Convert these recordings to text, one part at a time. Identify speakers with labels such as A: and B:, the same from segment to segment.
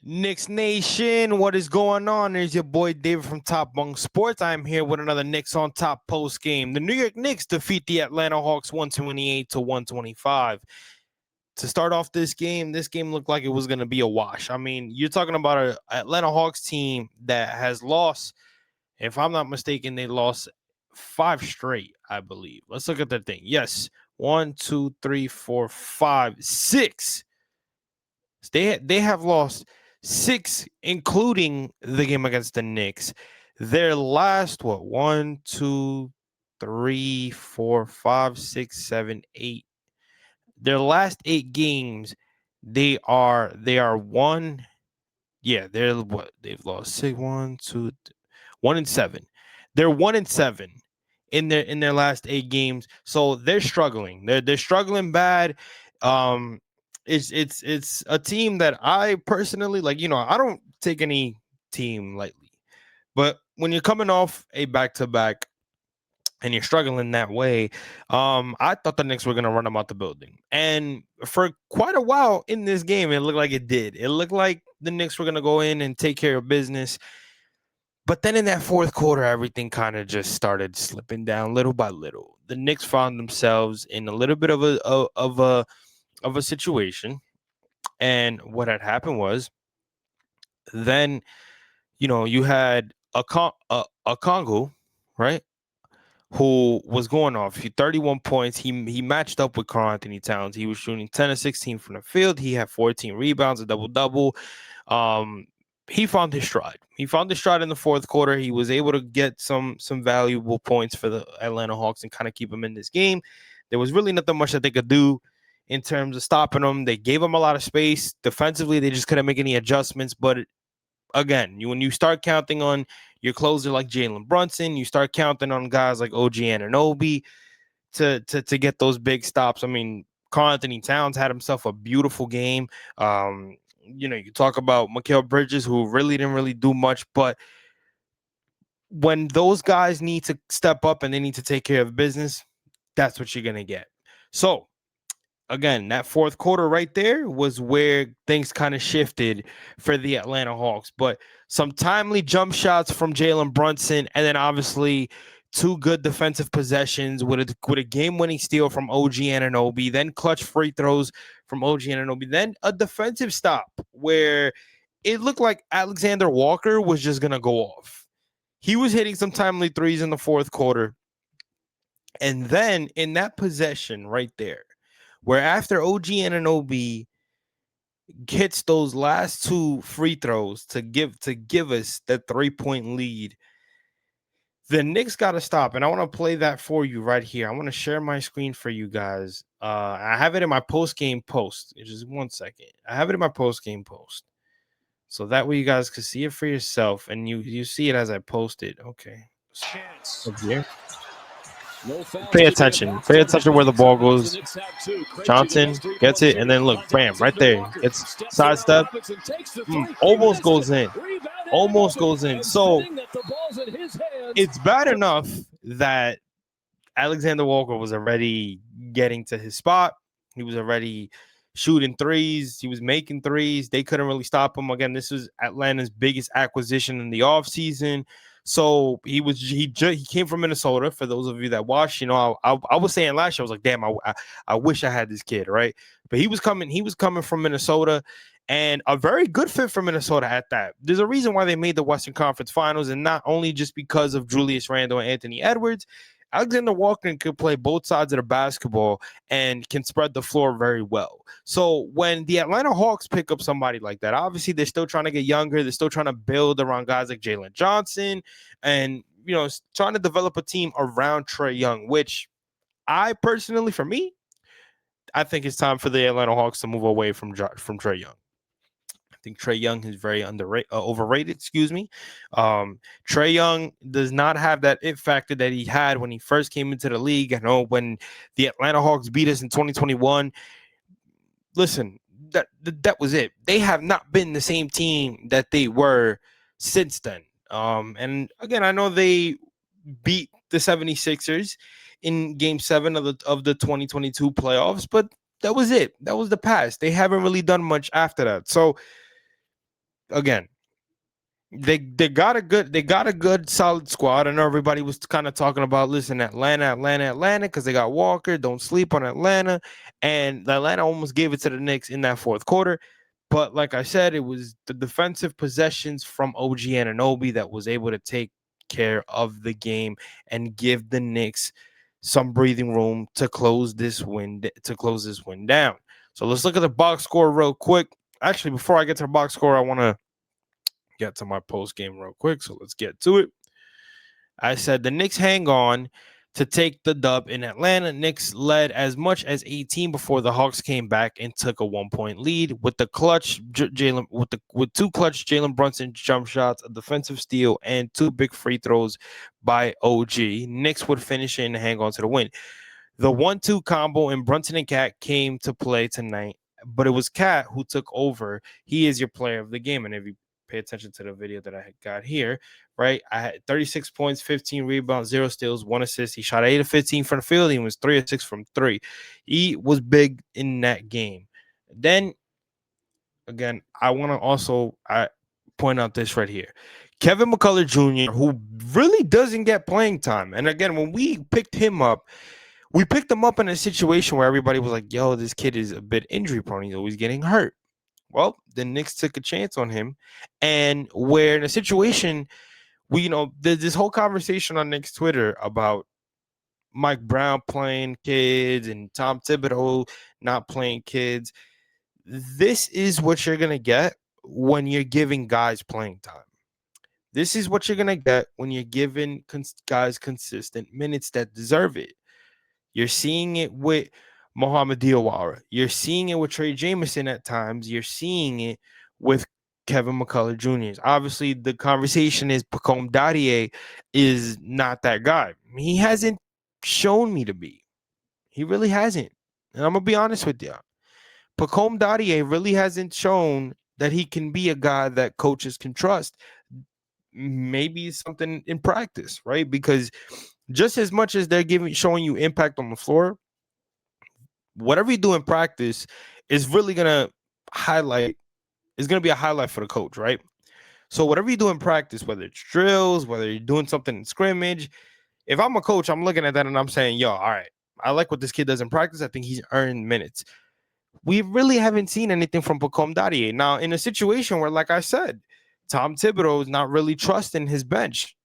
A: Knicks Nation, what is going on? There's your boy David from Top Bunk Sports. I'm here with another Knicks on Top post game. The New York Knicks defeat the Atlanta Hawks 128 to 125. To start off this game looked like it was going to be a wash. I mean, you're talking about an Atlanta Hawks team that has lost, if I'm not mistaken, they lost 5 straight, I believe. Let's look at that thing. Yes, 1, 2, 3, 4, 5, 6. They have lost 6, including the game against the Knicks. Their last one, two, three, four, five, six, seven, 8. Their last 8 games, they are one. Yeah, they've lost 6, 1, 2, 1 and 7. They're 1 and 7 in their last 8 games. So they're struggling. They're struggling bad. Um, it's a team that I personally like. I don't take any team lightly, but when you're coming off a back to back and you're struggling that way, I thought the Knicks were gonna run them out the building, and for quite a while in this game, it looked like it did. It looked like the Knicks were gonna go in and take care of business. But then in that fourth quarter, everything kind of just started slipping down little by little. The Knicks found themselves in a little bit of a situation, and what had happened was then you had a Congo, right? Who was going off. He 31 points. He matched up with Karl Anthony Towns. He was shooting 10 of 16 from the field. He had 14 rebounds, a double-double. Um, he found his stride. He found his stride in the fourth quarter. He was able to get some valuable points for the Atlanta Hawks and kind of keep him in this game. There was really nothing much that they could do in terms of stopping him. They gave him a lot of space. Defensively, they just couldn't make any adjustments. But again, when you start counting on your closer like Jalen Brunson, you start counting on guys like OG Anunoby to get those big stops. I mean, Karl Anthony Towns had himself a beautiful game. You talk about Mikal Bridges, who really didn't really do much, but when those guys need to step up and they need to take care of business, that's what you're gonna get. So again, that fourth quarter right there was where things kind of shifted for the Atlanta Hawks. But some timely jump shots from Jalen Brunson, and then obviously 2 good defensive possessions with a game-winning steal from OG Anunoby, then clutch free throws from OG Anunoby, then a defensive stop where it looked like Alexander Walker was just gonna go off. He was hitting some timely threes in the fourth quarter. And then in that possession right there, where after OG Anunoby hits those last 2 free throws to give us that 3-point lead, the Knicks got to stop. And I want to play that for you right here. I want to share my screen for you guys. I have it in my post-game post. Just 1 second. I have it in my post-game post. So that way you guys can see it for yourself, and you see it as I post it. Okay. Up here. Pay attention. Pay attention where the ball goes. Johnson gets it, and then look, bam, right there. It's sidestep. Almost goes in. Almost goes in. So it's bad enough that Alexander Walker was already getting to his spot. He was already shooting threes. He was making threes. They couldn't really stop him. Again, this was Atlanta's biggest acquisition in the offseason. So he came from Minnesota. For those of you that watched, I was saying last year, I was like, damn, I wish I had this kid, right? But he was coming from Minnesota, and a very good fit for Minnesota at that. There's a reason why they made the Western Conference Finals, and not only just because of Julius Randle and Anthony Edwards. Alexander Walker can play both sides of the basketball and can spread the floor very well. So when the Atlanta Hawks pick up somebody like that, obviously they're still trying to get younger. They're still trying to build around guys like Jalen Johnson and, trying to develop a team around Trae Young, which I personally, for me, I think it's time for the Atlanta Hawks to move away from Trae Young. I think Trae Young is very overrated. Excuse me. Trae Young does not have that it factor that he had when he first came into the league. I know when the Atlanta Hawks beat us in 2021. Listen, that was it. They have not been the same team that they were since then. And again, I know they beat the 76ers in Game 7 of the 2022 playoffs, but that was it. That was the past. They haven't really done much after that. So again, they got a good solid squad. I know everybody was kind of talking about, listen, Atlanta, because they got Walker. Don't sleep on Atlanta, and Atlanta almost gave it to the Knicks in that fourth quarter. But like I said, it was the defensive possessions from OG Anunoby that was able to take care of the game and give the Knicks some breathing room to close this win down. So let's look at the box score real quick. Actually, before I get to the box score, I want to get to my post game real quick. So let's get to it. I said the Knicks hang on to take the dub in Atlanta. Knicks led as much as 18 before the Hawks came back and took a 1-point lead with the clutch Jalen with two clutch Jalen Brunson jump shots, a defensive steal, and two big free throws by OG. Knicks would finish in and hang on to the win. The 1-2 combo in Brunson and Cat came to play tonight, but it was Cat who took over. He is your player of the game, and if you pay attention to the video that I got here, right? I had 36 points, 15 rebounds, 0 steals, 1 assist. He shot 8 of 15 from the field. He was 3 of 6 from 3. He was big in that game. Then, again, I want to also point out this right here. Kevin McCullough Jr., who really doesn't get playing time. And again, when we picked him up in a situation where everybody was like, yo, this kid is a bit injury prone. He's always getting hurt. Well, the Knicks took a chance on him. And we're in a situation, there's this whole conversation on Knicks Twitter about Mike Brown playing kids and Tom Thibodeau not playing kids. This is what you're going to get when you're giving guys playing time. This is what you're going to get when you're giving guys consistent minutes that deserve it. You're seeing it with Mohamed Diawara. You're seeing it with Trey Jameson at times. You're seeing it with Kevin McCullough Jr. Obviously, the conversation is Pacome Dadier is not that guy. He hasn't shown me to be. He really hasn't. And I'm going to be honest with you. Pacome Dadier really hasn't shown that he can be a guy that coaches can trust. Maybe something in practice, right? Because just as much as they're showing you impact on the floor, whatever you do in practice is really going to be a highlight for the coach, right? So whatever you do in practice, whether it's drills, whether you're doing something in scrimmage, if I'm a coach, I'm looking at that and I'm saying, yo, all right, I like what this kid does in practice. I think he's earned minutes. We really haven't seen anything from Pacome Dadier. Now, in a situation where, like I said, Tom Thibodeau is not really trusting his bench.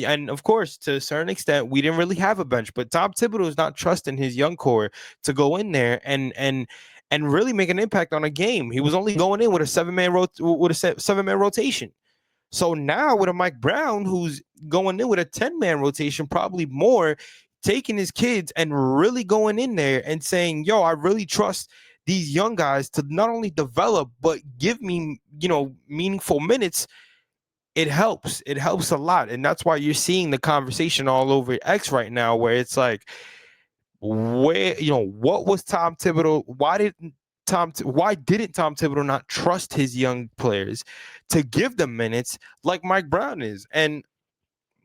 A: And of course, to a certain extent, we didn't really have a bench, but Tom Thibodeau is not trusting his young core to go in there and really make an impact on a game. He was only going in with a seven-man rotation. So now with a Mike Brown who's going in with a 10-man rotation, probably more, taking his kids and really going in there and saying, yo, I really trust these young guys to not only develop, but give me, meaningful minutes. It helps. It helps a lot. And that's why you're seeing the conversation all over X right now, where it's like, what was Tom Thibodeau? Why didn't Tom Thibodeau not trust his young players to give them minutes like Mike Brown is? And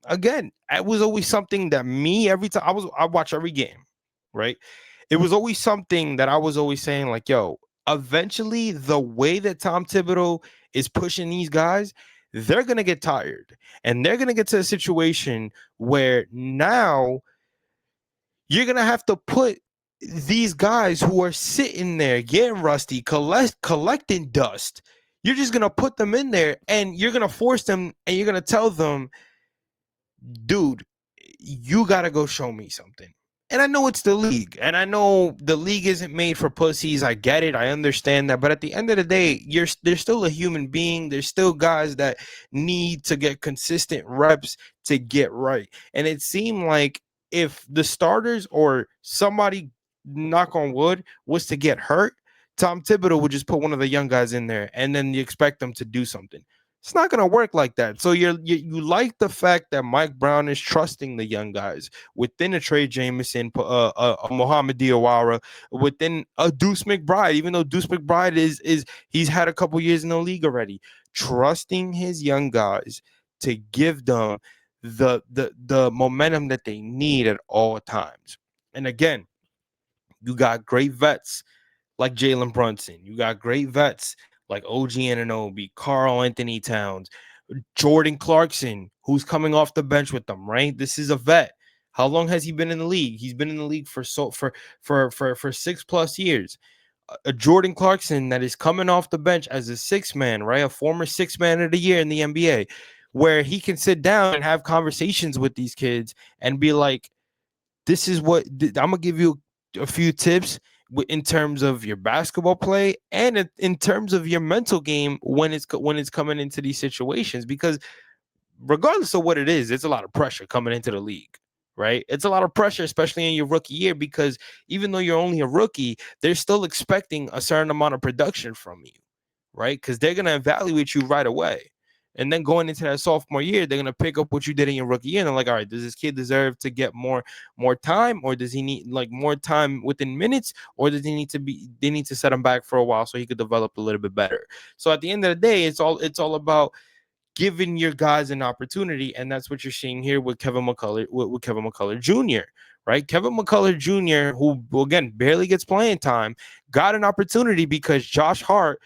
A: again, it was always something that every time I watch every game, right? It was always something that I was always saying, like, yo, eventually the way that Tom Thibodeau is pushing these guys, they're going to get tired. And they're going to get to a situation where now you're going to have to put these guys who are sitting there getting rusty, collecting dust. You're just going to put them in there and you're going to force them and you're going to tell them, dude, you got to go show me something. And I know it's the league, and I know the league isn't made for pussies. I get it. I understand that. But at the end of the day, there's still a human being. There's still guys that need to get consistent reps to get right. And it seemed like if the starters or somebody, knock on wood, was to get hurt, Tom Thibodeau would just put one of the young guys in there, and then you expect them to do something. It's not going to work like that. So you like the fact that Mike Brown is trusting the young guys within a Trey Jameson, Mohamed Diawara, within a Deuce McBride, even though Deuce McBride is he's had a couple years in the league already, trusting his young guys to give them the momentum that they need at all times. And again, you got great vets like Jalen Brunson. You got great vets like OG Anunoby, Karl Anthony Towns, Jordan Clarkson, who's coming off the bench with them, right? This is a vet. How long has he been in the league? He's been in the league for 6+ years. A Jordan Clarkson that is coming off the bench as a six man, right? A former six man of the year in the NBA, where he can sit down and have conversations with these kids and be like, this is what I'm gonna give you a few tips in terms of your basketball play and in terms of your mental game when it's coming into these situations, because regardless of what it is, it's a lot of pressure coming into the league, right? It's a lot of pressure, especially in your rookie year, because even though you're only a rookie, they're still expecting a certain amount of production from you, right? Because they're going to evaluate you right away. And then going into that sophomore year, they're going to pick up what you did in your rookie year. And they're like, all right, does this kid deserve to get more time, or does he need like more time within minutes, or does he need to they need to set him back for a while so he could develop a little bit better? So at the end of the day, it's all about giving your guys an opportunity, and that's what you're seeing here with Kevin McCullough, with Kevin McCullough Jr., right? Kevin McCullough Jr., who again barely gets playing time, got an opportunity because Josh Hart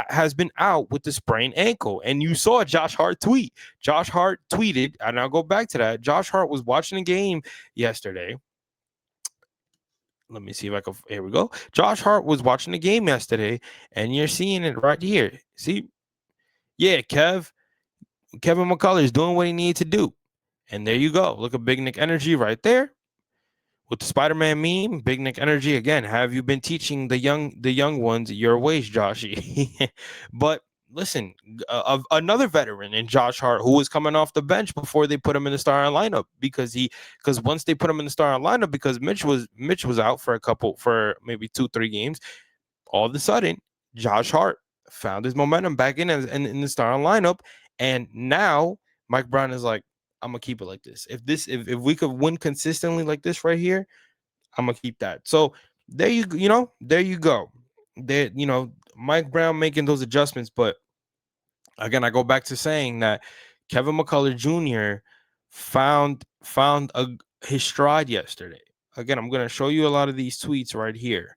A: has been out with the sprained ankle. And you saw Josh Hart tweet. Josh Hart tweeted, and I'll go back to that. Josh Hart was watching a game yesterday. Let me see if I can. Here we go. Josh Hart was watching the game yesterday, and you're seeing it right here. See? Yeah, Kevin McCullough is doing what he needed to do. And there you go. Look at Big Nick Energy right there with the Spider-Man meme. Big Nick Energy again. Have you been teaching the young ones your ways, Joshy? But listen, another veteran in Josh Hart, who was coming off the bench before they put him in the starting lineup, because once they put him in the starting lineup, because Mitch was out for maybe 2-3 games, all of a sudden Josh Hart found his momentum back in the starting lineup. And now Mike Brown is like, I'm gonna keep it like this. If we could win consistently like this right here, I'm gonna keep that. So there you go. There, Mike Brown making those adjustments. But again, I go back to saying that Kevin McCullough Jr. found his stride yesterday. Again, I'm gonna show you a lot of these tweets right here,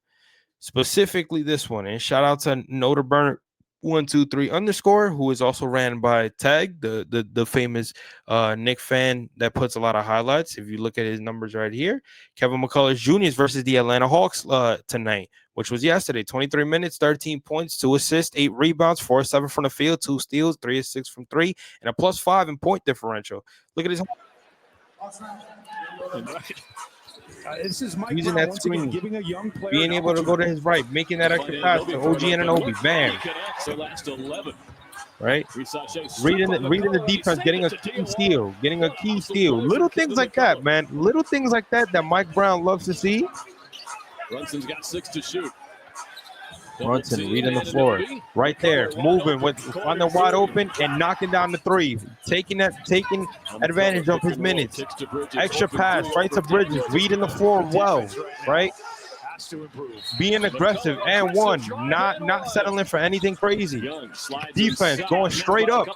A: specifically this one. And shout out to Noter Burner 123_, who is also ran by Tag, the famous Knicks fan that puts a lot of highlights. If you look at his numbers right here, Kevin McCullough Jr. versus the Atlanta Hawks tonight, which was yesterday. 23 minutes, 13 points, 2 assists, 8 rebounds, 4-7 from the field, 2 steals, 3 of 6 from 3, and a +5 in point differential. Look at his.
B: This is Mike
A: using
B: Brown
A: that screen,
B: giving a young player
A: being able to go to his right, making that extra pass to OG Anunoby, bam, right? Reading the defense, getting a key steal, little things like that, man. Little things like that Mike Brown loves to see.
C: Brunson's got 6 to shoot.
A: Brunson reading the floor, right there, moving on the wide open and knocking down the 3, taking advantage of his minutes. Extra pass right to Bridges, reading the floor well, right? Being aggressive and not settling for anything crazy. Defense going straight up,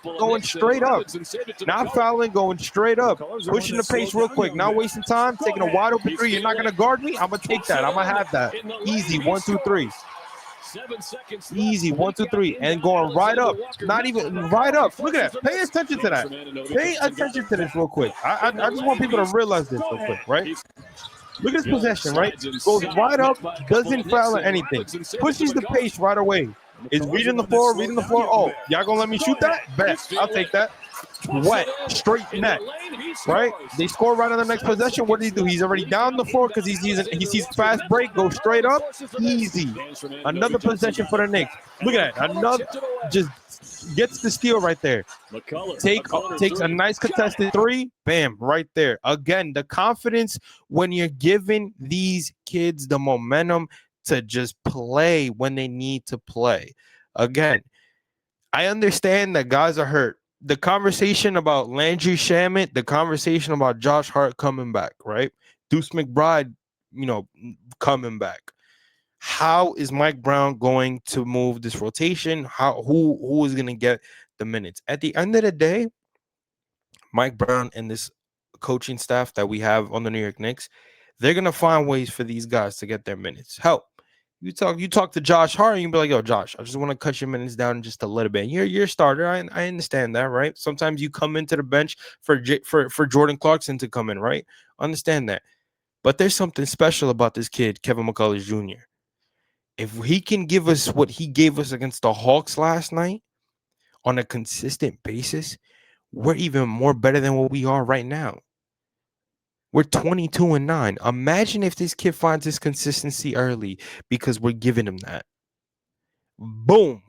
A: not fouling, going straight up, pushing the pace real quick, not wasting time, taking a wide open 3. You're not gonna guard me? I'm gonna take that. I'm gonna have that. Easy 1, 2, 3. Easy 1, 2, 3, and going right up. Not even right up. Look at that. Pay attention to that. Pay attention to this real quick. I just want people to realize this real quick, right? Look at this possession, right? Goes right up, doesn't foul or anything. Pushes the pace right away. Is reading the floor. Oh, y'all gonna let me shoot that? Bet. I'll take that. Wet, straight net, right? They score right on the next possession. What did he do? He's already down the floor because he sees fast break, go straight up, easy. Another possession for the Knicks. Look at that. Another, just gets the steal right there. Takes a nice contested 3, bam, right there. Again, the confidence when you're giving these kids the momentum to just play when they need to play. Again, I understand that guys are hurt. The conversation about Landry Shamet, the conversation about Josh Hart coming back, right? Deuce McBride, coming back. How is Mike Brown going to move this rotation? Who is going to get the minutes? At the end of the day, Mike Brown and this coaching staff that we have on the New York Knicks, they're going to find ways for these guys to get their minutes. Help. You talk to Josh Hart, and you be like, "Yo, Josh, I just want to cut your minutes down just a little bit. You're a starter. I understand that, right? Sometimes you come into the bench for Jordan Clarkson to come in, right? Understand that. But there's something special about this kid, Kevin McCullough Jr. If he can give us what he gave us against the Hawks last night on a consistent basis, we're even more better than what we are right now. We're 22-9. Imagine if this kid finds his consistency early because we're giving him that. Boom.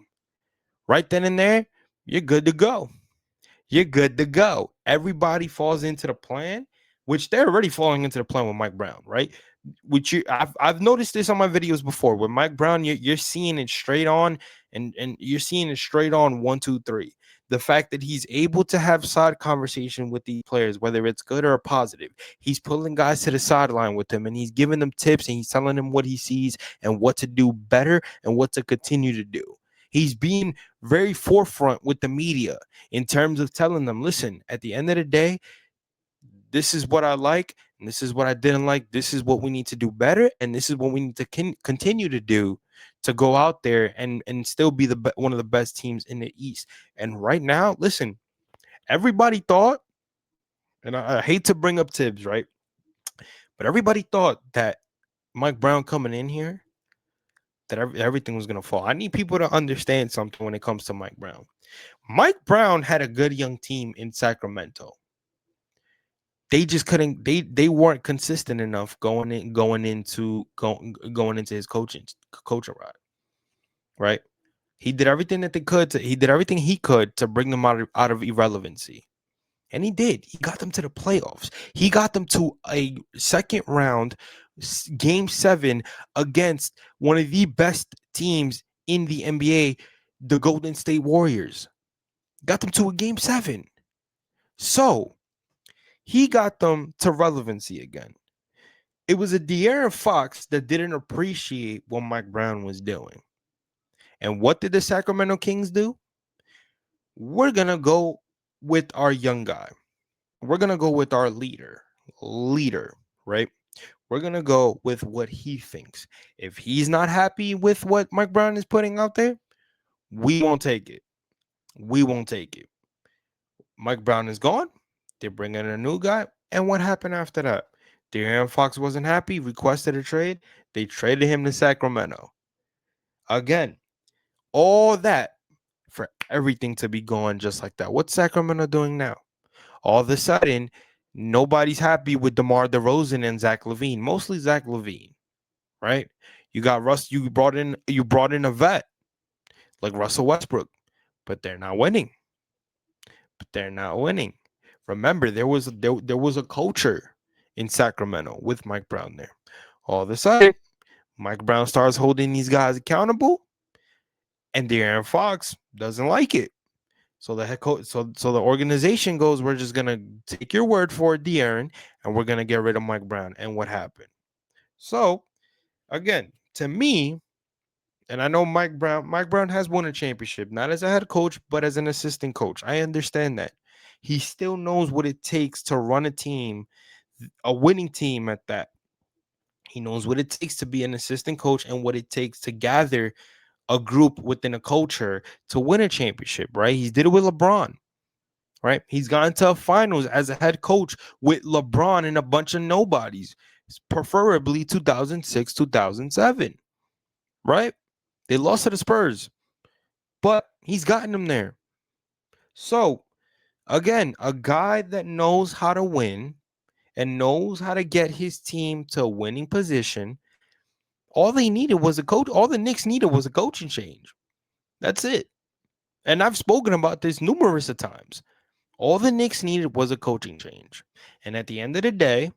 A: Right then and there, you're good to go. You're good to go. Everybody falls into the plan, which they're already falling into the plan with Mike Brown, right? Which I've noticed this on my videos before. With Mike Brown, you're seeing it straight on, and you're seeing it straight on 1, 2, 3. The fact that he's able to have side conversation with these players, whether it's good or positive, he's pulling guys to the sideline with him, and he's giving them tips, and he's telling them what he sees and what to do better and what to continue to do. He's being very forefront with the media in terms of telling them, listen, at the end of the day, this is what I like, and this is what I didn't like. This is what we need to do better, and this is what we need to continue to do to go out there and still be one of the best teams in the East. And right now, listen, everybody thought, and I hate to bring up Tibbs, right? But everybody thought that Mike Brown coming in here, that everything was going to fall. I need people to understand something when it comes to Mike Brown. Mike Brown had a good young team in Sacramento. They just couldn't. They weren't consistent enough going into his coaching ride. Right. He did everything that they could. He did everything he could to bring them out of irrelevancy, and he did. He got them to the playoffs. He got them to a second round, game 7 against one of the best teams in the NBA, the Golden State Warriors. Got them to a game 7. So he got them to relevancy again. It was a De'Aaron Fox that didn't appreciate what Mike Brown was doing. And what did the Sacramento Kings do? We're going to go with our young guy. We're going to go with our leader, right? We're going to go with what he thinks. If he's not happy with what Mike Brown is putting out there, we won't take it. We won't take it. Mike Brown is gone. They're bringing in a new guy. And what happened after that? De'Aaron Fox wasn't happy, requested a trade. They traded him to Sacramento. Again, all that for everything to be gone just like that. What's Sacramento doing now? All of a sudden, nobody's happy with DeMar DeRozan and Zach LaVine. Mostly Zach LaVine, right? You got Russ. You brought in a vet like Russell Westbrook, but they're not winning. Remember, there was a culture in Sacramento with Mike Brown there. All of a sudden, Mike Brown starts holding these guys accountable, and De'Aaron Fox doesn't like it. So the head coach, so the organization goes, we're just gonna take your word for it, De'Aaron, and we're gonna get rid of Mike Brown. And what happened? So again, to me, and I know Mike Brown has won a championship, not as a head coach, but as an assistant coach. I understand that. He still knows what it takes to run a team, a winning team at that. He knows what it takes to be an assistant coach and what it takes to gather a group within a culture to win a championship, right? He did it with LeBron, right? He's gotten to a finals as a head coach with LeBron and a bunch of nobodies, preferably 2006, 2007, right? They lost to the Spurs, but he's gotten them there. So, again, a guy that knows how to win and knows how to get his team to a winning position. All they needed was a coach. All the Knicks needed was a coaching change. That's it. And I've spoken about this numerous of times. All the Knicks needed was a coaching change. And at the end of the day,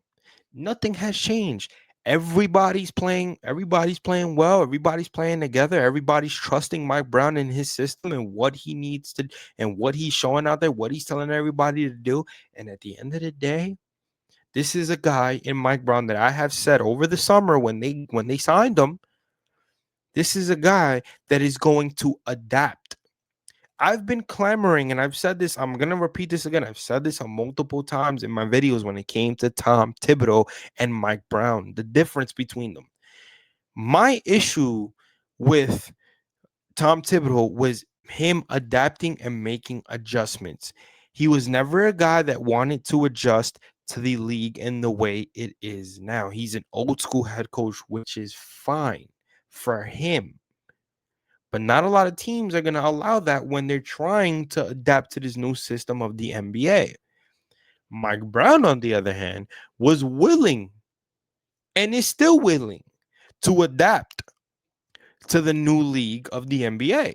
A: nothing has changed. Everybody's playing well. Everybody's playing together. Everybody's trusting Mike Brown and his system and what he needs to, and what he's showing out there, what he's telling everybody to do. And at the end of the day, this is a guy in Mike Brown that I have said over the summer when they signed him, this is a guy that is going to adapt. I've been clamoring, and I've said this, I'm going to repeat this again. I've said this multiple times in my videos when it came to Tom Thibodeau and Mike Brown, the difference between them. My issue with Tom Thibodeau was him adapting and making adjustments. He was never a guy that wanted to adjust to the league in the way it is now. He's an old school head coach, which is fine for him. But not a lot of teams are going to allow that when they're trying to adapt to this new system of the NBA. Mike Brown, on the other hand, was willing and is still willing to adapt to the new league of the NBA.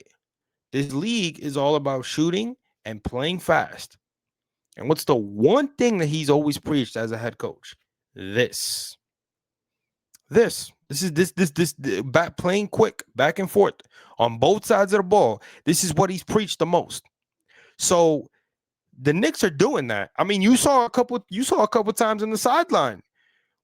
A: This league is all about shooting and playing fast. And what's the one thing that he's always preached as a head coach? This is back playing quick, back and forth on both sides of the ball. This is what he's preached the most. So the Knicks are doing that. I mean, you saw a couple times in the sideline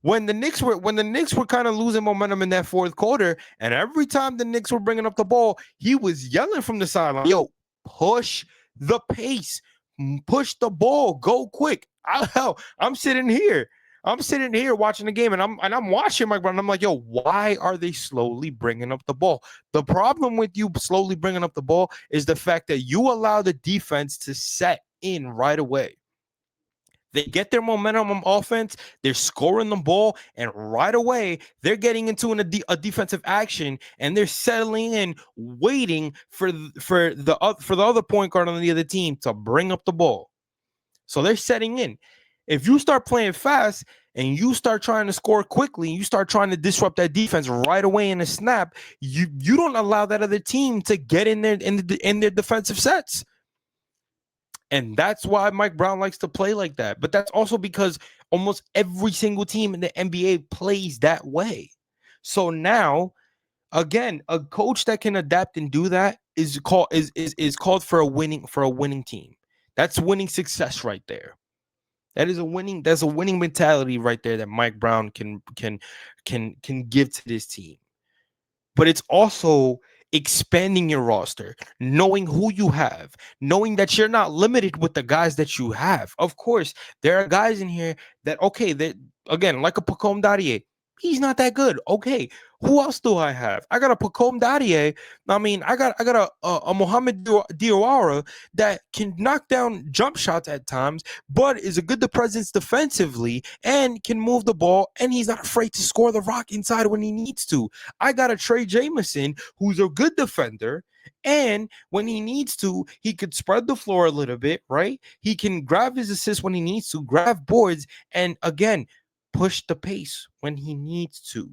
A: when the Knicks were kind of losing momentum in that fourth quarter, and every time the Knicks were bringing up the ball, he was yelling from the sideline, "Yo, push the pace, push the ball, go quick." I'm sitting here watching the game, and I'm watching my brother. I'm like, "Yo, why are they slowly bringing up the ball?" The problem with you slowly bringing up the ball is the fact that you allow the defense to set in right away. They get their momentum on offense, they're scoring the ball, and right away they're getting into a defensive action, and they're settling in, waiting for the other point guard on the other team to bring up the ball. So they're setting in. If you start playing fast and you start trying to score quickly, you start trying to disrupt that defense right away in a snap, you don't allow that other team to get in there in their defensive sets. And that's why Mike Brown likes to play like that. But that's also because almost every single team in the NBA plays that way. So now, again, a coach that can adapt and do that is called for a winning team. That's winning success right there. That's a winning mentality right there that Mike Brown can give to this team. But it's also expanding your roster, knowing who you have, knowing that you're not limited with the guys that you have. Of course, there are guys in here that, okay, that again, like a Pacome Dadier, he's not that good. Okay, who else do I have? I got a Pacome Dadier. I mean, I got a Mohamed Diawara that can knock down jump shots at times, but is a good presence defensively and can move the ball, and he's not afraid to score the rock inside when he needs to. I got a Trey Jameson who's a good defender, and when he needs to, he could spread the floor a little bit, right? He can grab his assists when he needs to, grab boards, and again, push the pace when he needs to,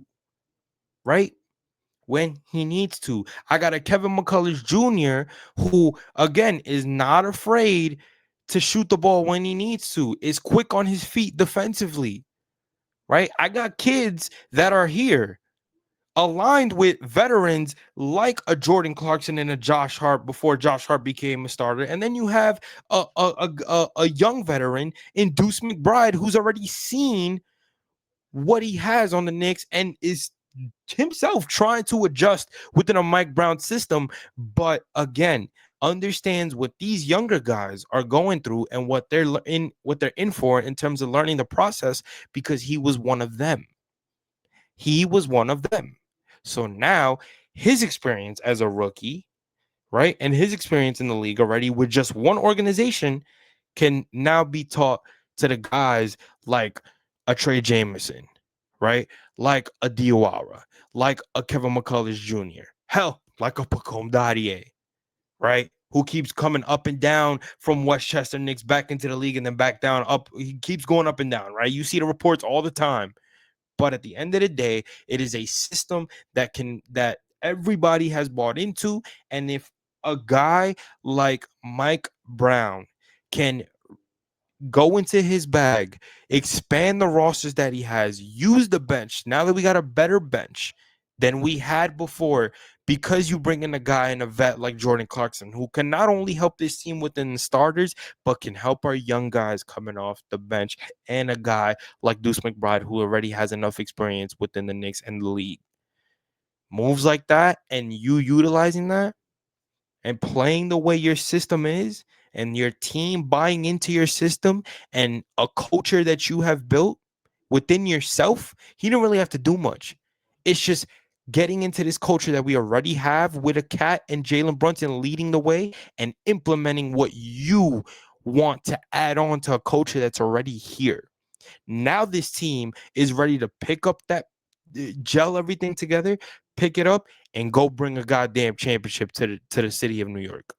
A: right? When he needs to. I got a Kevin McCullers Jr. who, again, is not afraid to shoot the ball when he needs to, is quick on his feet defensively, right? I got kids that are here aligned with veterans like a Jordan Clarkson and a Josh Hart before Josh Hart became a starter. And then you have a young veteran in Deuce McBride who's already seen what he has on the Knicks and is himself trying to adjust within a Mike Brown system, but again, understands what these younger guys are going through and what they're in for in terms of learning the process, because he was one of them. He was one of them. So now his experience as a rookie, right, and his experience in the league already with just one organization can now be taught to the guys like a Trey Jameson, right? Like a Diawara, like a Kevin McCullers Jr. Hell, like a Pacome Dadier, right? Who keeps coming up and down from Westchester Knicks back into the league and then back down, up. He keeps going up and down, right? You see the reports all the time. But at the end of the day, it is a system that everybody has bought into. And if a guy like Mike Brown can go into his bag, expand the rosters that he has, use the bench. Now that we got a better bench than we had before, because you bring in a guy and a vet like Jordan Clarkson, who can not only help this team within the starters, but can help our young guys coming off the bench, and a guy like Deuce McBride, who already has enough experience within the Knicks and the league. Moves like that, and you utilizing that and playing the way your system is, and your team buying into your system and a culture that you have built within yourself, he didn't really have to do much. It's just getting into this culture that we already have with a Cat and Jalen Brunson leading the way and implementing what you want to add on to a culture that's already here. Now this team is ready to pick up that, gel everything together, pick it up, and go bring a goddamn championship to the city of New York.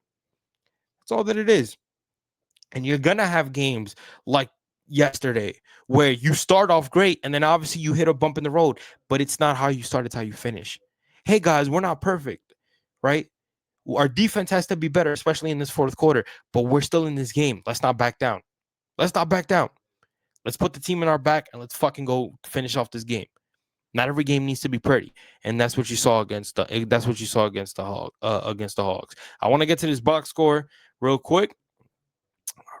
A: That's all that it is. And you're gonna have games like yesterday where you start off great and then obviously you hit a bump in the road, but it's not how you start, it's how you finish. Hey guys, we're not perfect, right? Our defense has to be better, especially in this fourth quarter, but we're still in this game. Let's not back down. Let's not back down. Let's put the team in our back and let's fucking go finish off this game. Not every game needs to be pretty, and that's what you saw against the Hogs. I want to get to this box score real quick.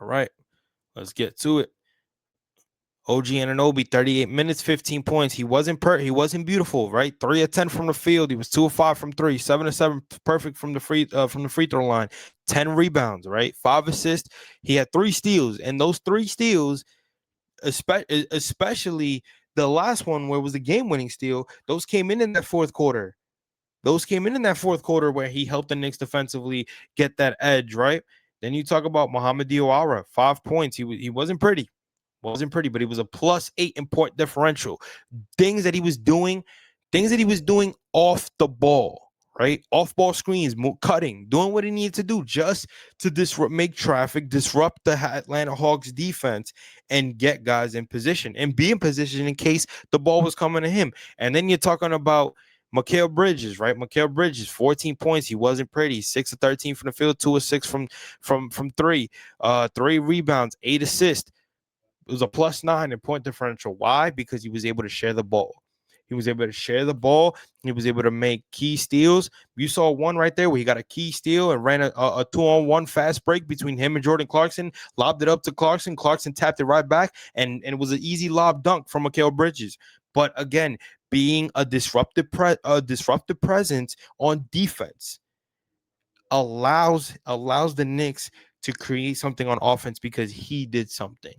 A: All right, let's get to it. OG Anunoby, 38 minutes, 15 points. He wasn't beautiful, right? 3 of 10 from the field. He was 2 of 5 from 3, 7 of 7 perfect from the free throw line. 10 rebounds, right? 5 assists. He had 3 steals, and those 3 steals, especially the last one where it was the game-winning steal, those came in that fourth quarter. Those came in that fourth quarter where he helped the Knicks defensively get that edge, right? Then you talk about Muhammad Diawara, 5 points. He wasn't pretty. Wasn't pretty, but he was a +8 in point differential. Things that he was doing off the ball, right? Off ball screens, cutting, doing what he needed to do just to make traffic, disrupt the Atlanta Hawks defense, and get guys in position and be in position in case the ball was coming to him. And then you're talking about Mikal Bridges, right? Mikal Bridges, 14 points. He wasn't pretty. 6 of 13 from the field, 2 of 6 from 3. 3 rebounds, 8 assists. It was a +9 in point differential. Why? Because he was able to share the ball. He was able to make key steals. You saw one right there where he got a key steal and ran a 2-on-1 fast break between him and Jordan Clarkson, lobbed it up to Clarkson. Clarkson tapped it right back, and it was an easy lob dunk from Mikal Bridges. But again, being a disruptive presence on defense allows the Knicks to create something on offense because he did something.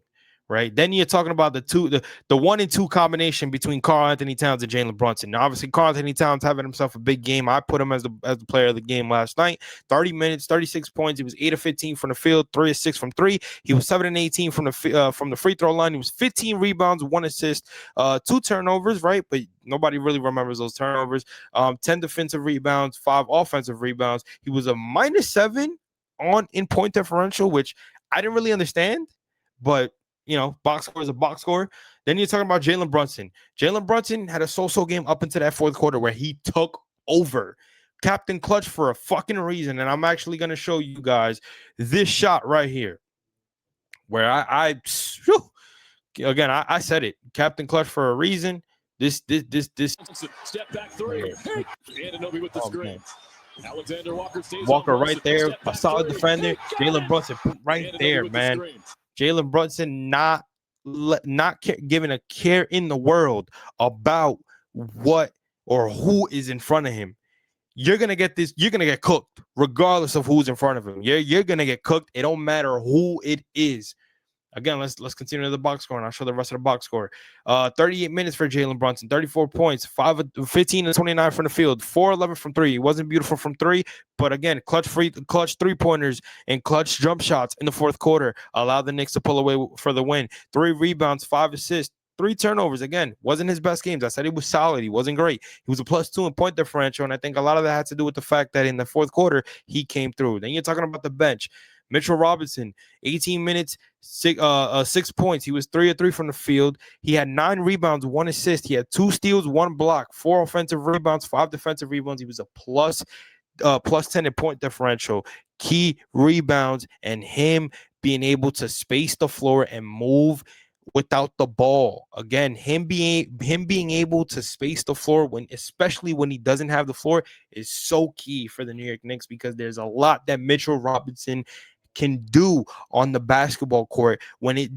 A: Right. Then you're talking about the 1 and 2 combination between Karl-Anthony Towns and Jalen Brunson. Now, obviously, Karl-Anthony Towns having himself a big game. I put him as the player of the game last night. 30 minutes, 36 points. He was 8 of 15 from the field, 3 of 6 from 3. He was 7 and 18 from the free throw line. He was 15 rebounds, 1 assist, 2 turnovers. Right, but nobody really remembers those turnovers. 10 defensive rebounds, 5 offensive rebounds. He was a -7 in point differential, which I didn't really understand, but box score is a box score. Then you're talking about Jalen Brunson. Jalen Brunson had a so-so game up into that fourth quarter where he took over. Captain Clutch for a fucking reason. And I'm actually going to show you guys this shot right here where I said it. Captain Clutch for a reason. This.
C: Step back 3. Anunoby with the screen. Alexander
A: Walker right there. A solid defender. Jalen Brunson right there, man. Jalen Brunson not giving a care in the world about what or who is in front of him. You're gonna get cooked regardless of who's in front of him. You're gonna get cooked. It don't matter who it is. Again, let's continue the box score, and I'll show the rest of the box score. 38 minutes for Jalen Brunson, 34 points, 15 and 29 from the field, 4-11 from 3. He wasn't beautiful from 3, but again, clutch 3-pointers and clutch jump shots in the fourth quarter allowed the Knicks to pull away for the win. 3 rebounds, 5 assists, 3 turnovers. Again, wasn't his best games. I said he was solid. He wasn't great. He was a +2 in point differential, and I think a lot of that had to do with the fact that in the fourth quarter, he came through. Then you're talking about the bench. Mitchell Robinson, 18 minutes, 6 points. He was 3 of 3 from the field. He had 9 rebounds, 1 assist. He had 2 steals, 1 block, 4 offensive rebounds, 5 defensive rebounds. He was a +10 in point differential. Key rebounds, and him being able to space the floor and move without the ball. Again, him being able to space the floor especially when he doesn't have the floor is so key for the New York Knicks because there's a lot that Mitchell Robinson can do on the basketball court when he's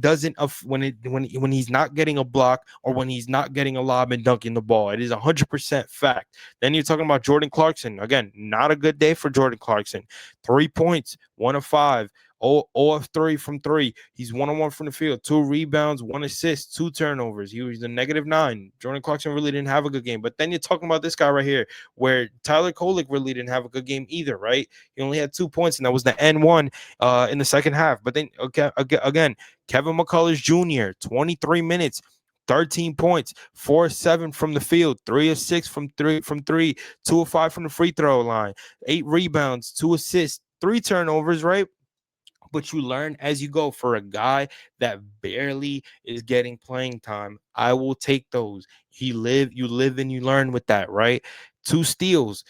A: not getting a block or when he's not getting a lob and dunking the ball. It is 100% fact. Then you're talking about Jordan Clarkson. Again, not a good day for Jordan Clarkson. 3 points, 1 of 5. 0 of 3 from 3. He's 1-on-1 from the field, 2 rebounds, 1 assist, 2 turnovers. He was a -9. Jordan Clarkson really didn't have a good game. But then you're talking about this guy right here, where Tyler Kolek really didn't have a good game either, right? He only had 2 points, and that was the N1 in the second half. But then again, Kevin McCullers Jr., 23 minutes. 13 points, 4-7 from the field, 3-6 from 3, 2-5 from the free throw line, 8 rebounds, 2 assists, 3 turnovers, right? But you learn as you go. For a guy that barely is getting playing time, I will take those. You live and you learn with that, right? 2 steals,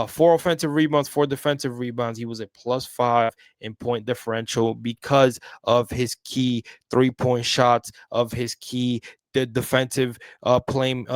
A: 4 offensive rebounds, 4 defensive rebounds. He was a +5 in point differential because of his key 3-point shots, of his key the defensive playmaking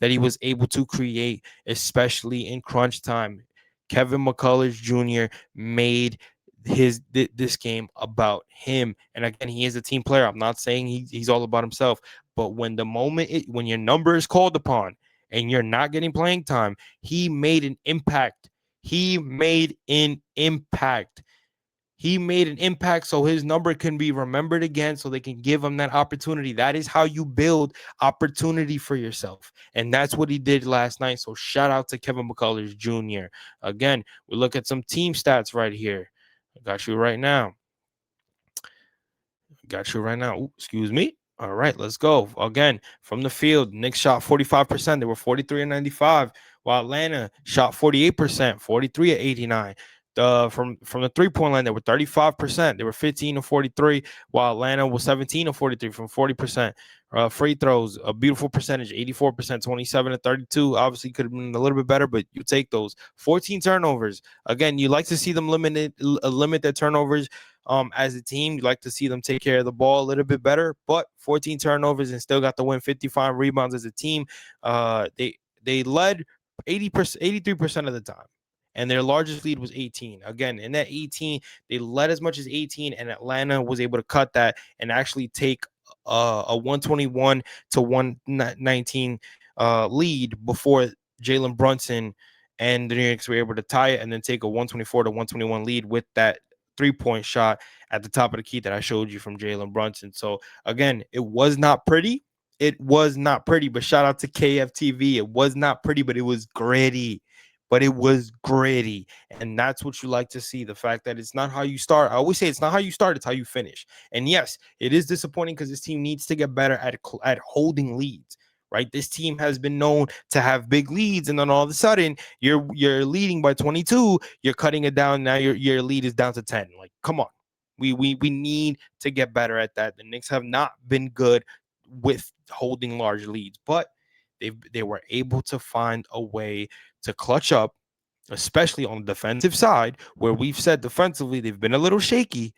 A: that he was able to create, especially in crunch time. Kevin McCullers Jr. made this game about him. And again, he is a team player. I'm not saying he's all about himself, but when when your number is called upon and you're not getting playing time, he made an impact. He made an impact. He made an impact so his number can be remembered again, so they can give him that opportunity. That is how you build opportunity for yourself. And that's what he did last night. So shout out to Kevin McCullers Jr. Again, we look at some team stats right here. I got you right now. Ooh, excuse me. All right, let's go. Again, from the field, Knicks shot 45%. They were 43 and 95, while Atlanta shot 48%, 43 at 89. From the 3-point line, they were 35%. They were 15 to 43, while Atlanta was 17 to 43 from 40%. Free throws, a beautiful percentage, 84%, 27 to 32. Obviously, could have been a little bit better, but you take those. 14 turnovers. Again, you like to see them limit their turnovers. As a team, you like to see them take care of the ball a little bit better, but 14 turnovers and still got the win, 55 rebounds as a team. They led 80%, 83% of the time, and their largest lead was 18. Again, in that 18, they led as much as 18, and Atlanta was able to cut that and actually take a 121 to 119 lead before Jalen Brunson and the Knicks were able to tie it and then take a 124 to 121 lead with that 3-point shot at the top of the key that I showed you from Jalen Brunson. So again, it was not pretty. But shout out to KFTV. It was not pretty, but it was gritty. And that's what you like to see. The fact that it's not how you start. I always say it's not how you start, it's how you finish. And yes, it is disappointing because this team needs to get better at holding leads. Right, this team has been known to have big leads, and then all of a sudden you're leading by 22. You're cutting it down. Now your lead is down to 10. Like, come on, we need to get better at that. The Knicks have not been good with holding large leads, but they were able to find a way to clutch up, especially on the defensive side, where we've said defensively they've been a little shaky,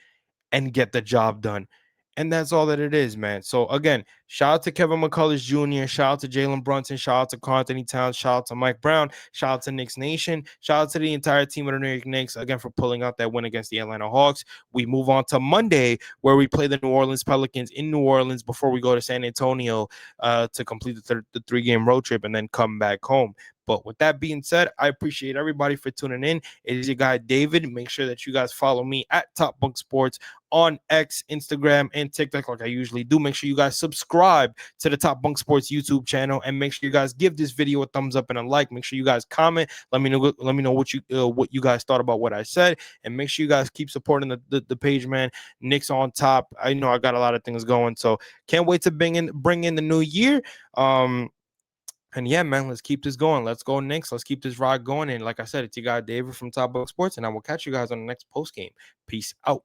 A: and get the job done. And that's all that it is, man. So again, shout out to Kevin McCullers Jr., shout out to Jalen Brunson, shout out to Karl Anthony Towns, shout out to Mike Brown, shout out to Knicks Nation, shout out to the entire team of the New York Knicks, again, for pulling out that win against the Atlanta Hawks. We move on to Monday, where we play the New Orleans Pelicans in New Orleans before we go to San Antonio to complete the 3-game road trip and then come back home. But with that being said, I appreciate everybody for tuning in. It is your guy, David. Make sure that you guys follow me at Top Bunk Sports on X, Instagram, and TikTok like I usually do. Make sure you guys subscribe to the Top Bunk Sports YouTube channel, and make sure you guys give this video a thumbs up and a like. Make sure you guys comment. Let me know what you guys thought about what I said, and make sure you guys keep supporting the page, man. Knicks on top. I know I got a lot of things going, so can't wait to bring in the new year. And yeah, man, let's keep this going. Let's go Knicks. Let's keep this ride going. And like I said, it's your guy David from Top Bunk Sports, and I will catch you guys on the next post game. Peace out.